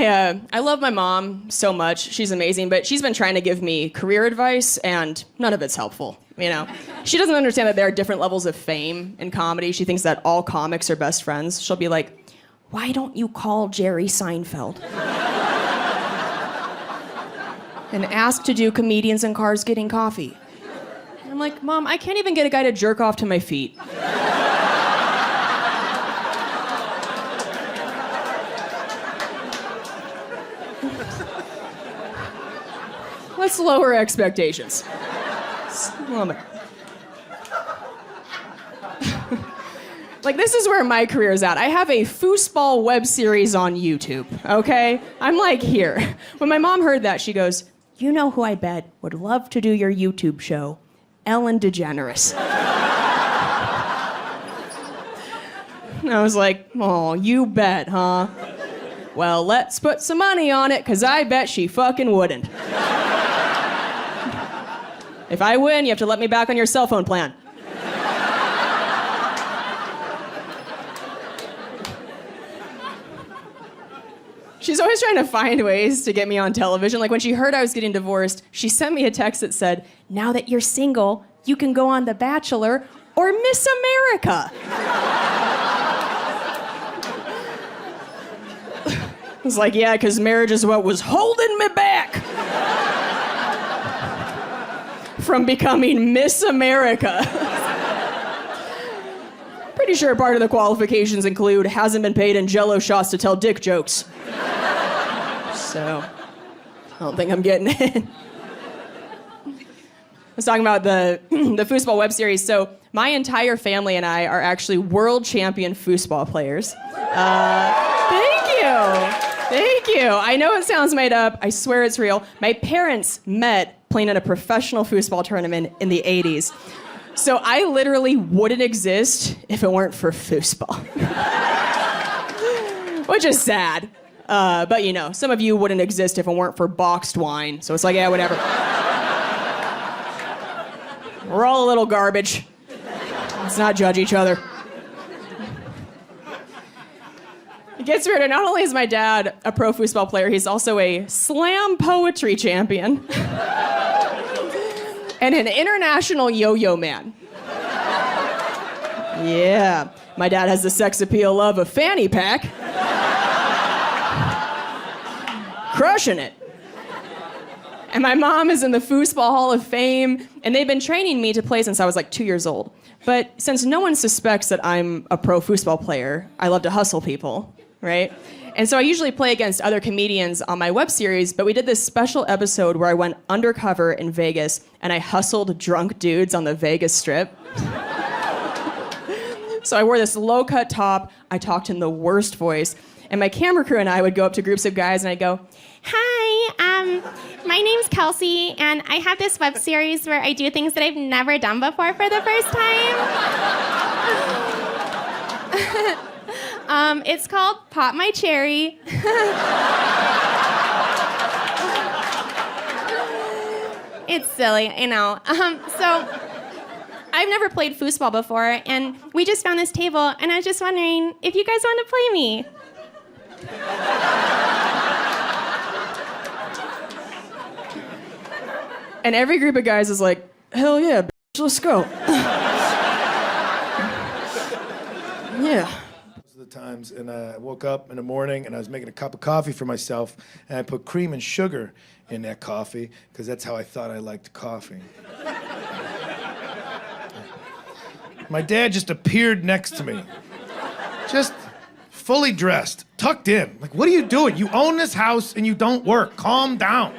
I love my mom so much. She's amazing, but she's been trying to give me career advice, and none of it's helpful, you know? She doesn't understand that there are different levels of fame in comedy. She thinks that all comics are best friends. She'll be like, why don't you call Jerry Seinfeld? And ask to do comedians in cars getting coffee. And I'm like, Mom, I can't even get a guy to jerk off to my feet. Let's lower expectations. Like, this is where my career is at. I have a foosball web series on YouTube, okay? I'm like here. When my mom heard that, she goes, you know who I bet would love to do your YouTube show? Ellen DeGeneres. And I was like, oh, you bet, huh? Well, let's put some money on it, because I bet she fucking wouldn't. If I win, you have to let me back on your cell phone plan. She's always trying to find ways to get me on television. Like when she heard I was getting divorced, she sent me a text that said, now that you're single, you can go on The Bachelor or Miss America. I was like, yeah, because marriage is what was holding me back from becoming Miss America. Pretty sure part of the qualifications include hasn't been paid in Jell-O shots to tell dick jokes. So, I don't think I'm getting in. I was talking about the foosball web series. So, my entire family and I are actually world champion foosball players. Thank you. I know it sounds made up. I swear it's real. My parents met playing in a professional foosball tournament in the 80s. So I literally wouldn't exist if it weren't for foosball. Which is sad. But you know, some of you wouldn't exist if it weren't for boxed wine. So it's like, yeah, whatever. We're all a little garbage. Let's not judge each other. It gets weirder. Not only is my dad a pro foosball player, he's also a slam poetry champion. And an international yo-yo man. Yeah. My dad has the sex appeal of a fanny pack. Crushing it. And my mom is in the Foosball Hall of Fame, and they've been training me to play since I was like 2 years old. But since no one suspects that I'm a pro foosball player, I love to hustle people, right? And so I usually play against other comedians on my web series, but we did this special episode where I went undercover in Vegas and I hustled drunk dudes on the Vegas Strip. So I wore this low-cut top, I talked in the worst voice, and my camera crew and I would go up to groups of guys and I'd go, hi, my name's Kelsey, and I have this web series where I do things that I've never done before for the first time. It's called Pop My Cherry. It's silly, I know. So I've never played foosball before, and we just found this table, and I was just wondering if you guys want to play me. And every group of guys is like, hell yeah, bitch, let's go. Yeah. Times, and I woke up in the morning and I was making a cup of coffee for myself, and I put cream and sugar in that coffee because that's how I thought I liked coffee. My dad just appeared next to me, just fully dressed, tucked in. Like, what are you doing? You own this house and you don't work. Calm down.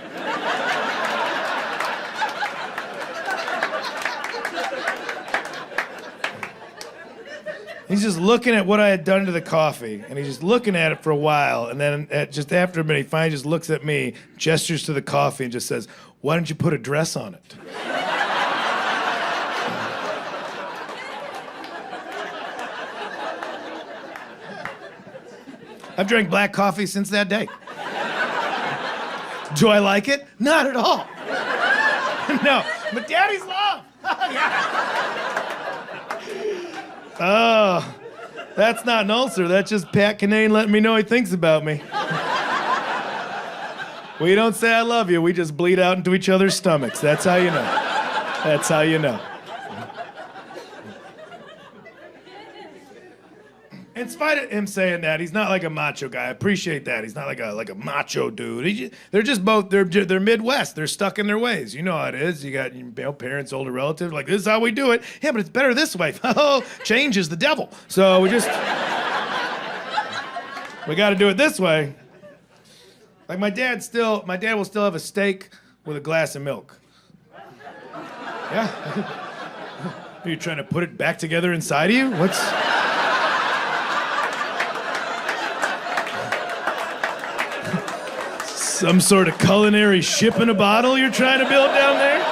He's just looking at what I had done to the coffee, and he's just looking at it for a while, and then just after a minute, he finally just looks at me, gestures to the coffee, and just says, why don't you put a dress on it? I've drank black coffee since that day. Do I like it? Not at all. No, but Daddy's love. Oh, that's not an ulcer. That's just Pat Kinane letting me know he thinks about me. We don't say I love you, we just bleed out into each other's stomachs. That's how you know. That's how you know. In spite of him saying that, he's not like a macho guy. I appreciate that. He's not like a macho dude. They're just both, they're Midwest. They're stuck in their ways. You know how it is. You got parents, older relatives, like, this is how we do it. Yeah, but it's better this way. Oh, change is the devil. So we got to do it this way. Like my dad will still have a steak with a glass of milk. Yeah. Are you trying to put it back together inside of you? What's... Some sort of culinary ship in a bottle you're trying to build down there?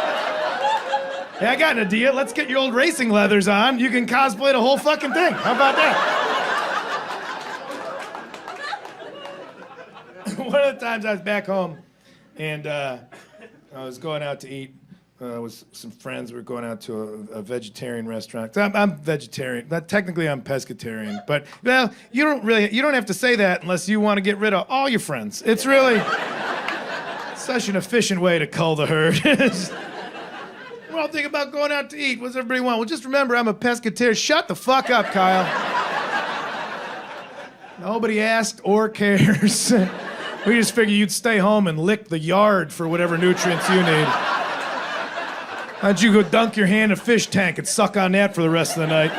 Hey, I got an idea. Let's get your old racing leathers on. You can cosplay the whole fucking thing. How about that? One of the times I was back home, and I was going out to eat with some friends. We were going out to a vegetarian restaurant. I'm vegetarian. Technically, I'm pescatarian. But, well, you don't have to say that unless you want to get rid of all your friends. It's really such an efficient way to cull the herd. We're all thinking about going out to eat. What does everybody want? Well, just remember, I'm a pescatarian. Shut the fuck up, Kyle. Nobody asked or cares. We just figured you'd stay home and lick the yard for whatever nutrients you need. Why don't you go dunk your hand in a fish tank and suck on that for the rest of the night?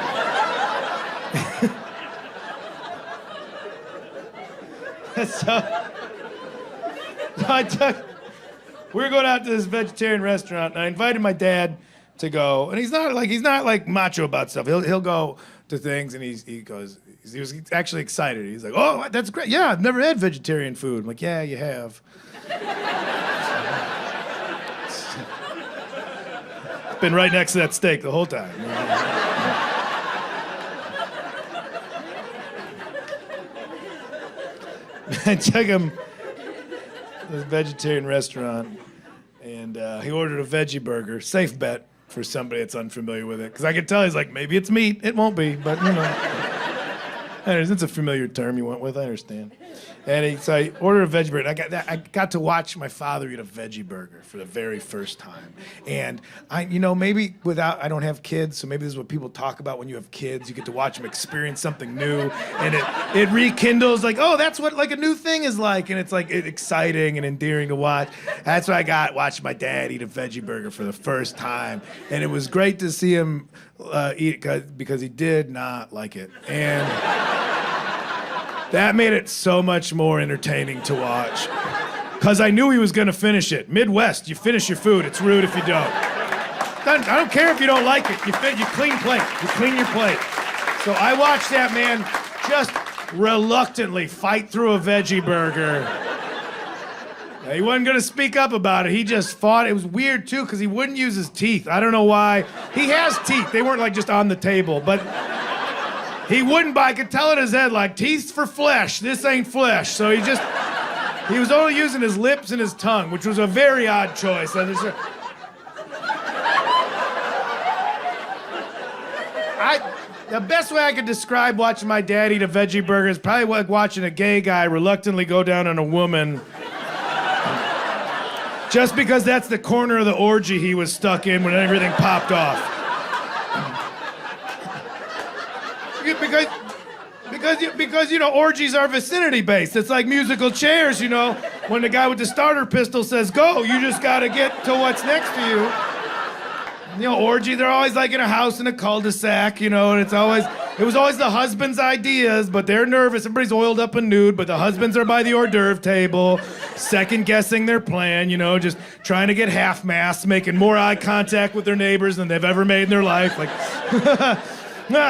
We were going out to this vegetarian restaurant, and I invited my dad to go. And he's not like macho about stuff. He'll go to things, and he was actually excited. He's like, "Oh, that's great! Yeah, I've never had vegetarian food." I'm like, "Yeah, you have." It's been right next to that steak the whole time. I took him to this vegetarian restaurant, and he ordered a veggie burger. Safe bet for somebody that's unfamiliar with it, because I could tell he's like, maybe it's meat. It won't be, but you know. It's a familiar term you went with, I understand. And so I ordered a veggie burger. I got to watch my father eat a veggie burger for the very first time. And maybe I don't have kids, so maybe this is what people talk about when you have kids. You get to watch them experience something new, and it rekindles like, oh, that's what like a new thing is like, and it's like exciting and endearing to watch. That's what I got watching my dad eat a veggie burger for the first time, and it was great to see him eat it because he did not like it, and. That made it so much more entertaining to watch. Because I knew he was going to finish it. Midwest, you finish your food. It's rude if you don't. I don't care if you don't like it. You clean plate. You clean your plate. So I watched that man just reluctantly fight through a veggie burger. He wasn't going to speak up about it. He just fought. It was weird, too, because he wouldn't use his teeth. I don't know why. He has teeth. They weren't, like, just on the table. But... he wouldn't I could tell in his head, like, teeth for flesh. This ain't flesh. So he was only using his lips and his tongue, which was a very odd choice. The best way I could describe watching my dad eat a veggie burger is probably like watching a gay guy reluctantly go down on a woman. Just because that's the corner of the orgy he was stuck in when everything popped off. Because orgies are vicinity based. It's like musical chairs, when the guy with the starter pistol says go, you just gotta get to what's next to you. Orgy, they're always like in a house in a cul-de-sac, and it was always the husband's ideas, but they're nervous. Everybody's oiled up and nude, but the husbands are by the hors d'oeuvre table, second guessing their plan, just trying to get half-mast, making more eye contact with their neighbors than they've ever made in their life. Like,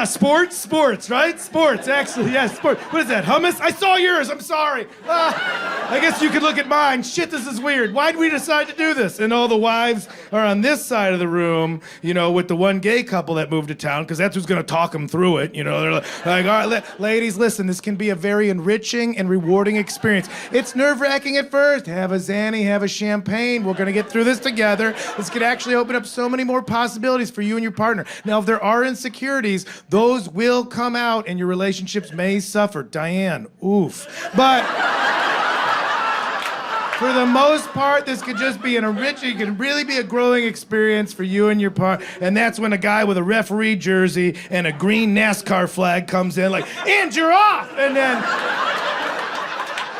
sports, right? Sports, actually, yes, sports. What is that, hummus? I saw yours, I'm sorry. I guess you could look at mine. Shit, this is weird. Why'd we decide to do this? And all the wives are on this side of the room, with the one gay couple that moved to town, because that's who's going to talk them through it. They're like, all right, ladies, listen, this can be a very enriching and rewarding experience. It's nerve-wracking at first. Have a Xanny, have a champagne. We're going to get through this together. This could actually open up so many more possibilities for you and your partner. Now, if there are insecurities, those will come out and your relationships may suffer. Diane, oof. But For the most part, this could just be it can really be a growing experience for you and your partner. And that's when a guy with a referee jersey and a green NASCAR flag comes in like, and you're off! And then,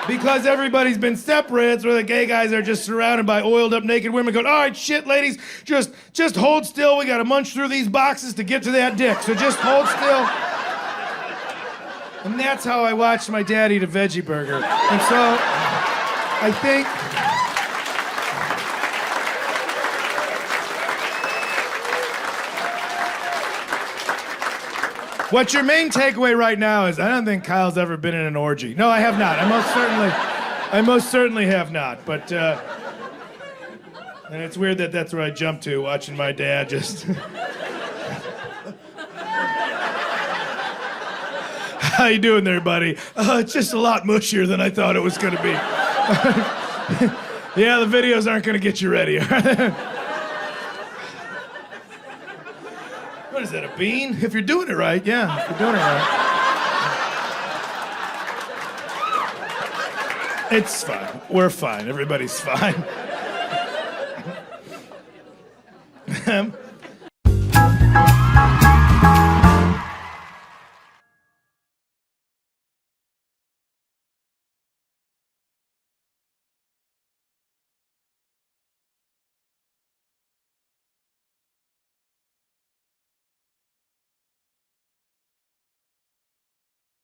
because everybody's been separated, it's where the gay guys are just surrounded by oiled up naked women going, all right, shit, ladies, just hold still. We gotta munch through these boxes to get to that dick. So just hold still. And that's how I watched my dad eat a veggie burger. And so, I think... What's your main takeaway right now is I don't think Kyle's ever been in an orgy. No, I have not. I most certainly have not. But, and it's weird that that's where I jumped to, watching my dad just... How you doing there, buddy? It's just a lot mushier than I thought it was gonna be. Yeah, the videos aren't gonna get you ready. What is that, a bean? If you're doing it right, yeah, if you're doing it right. It's fine. We're fine. Everybody's fine.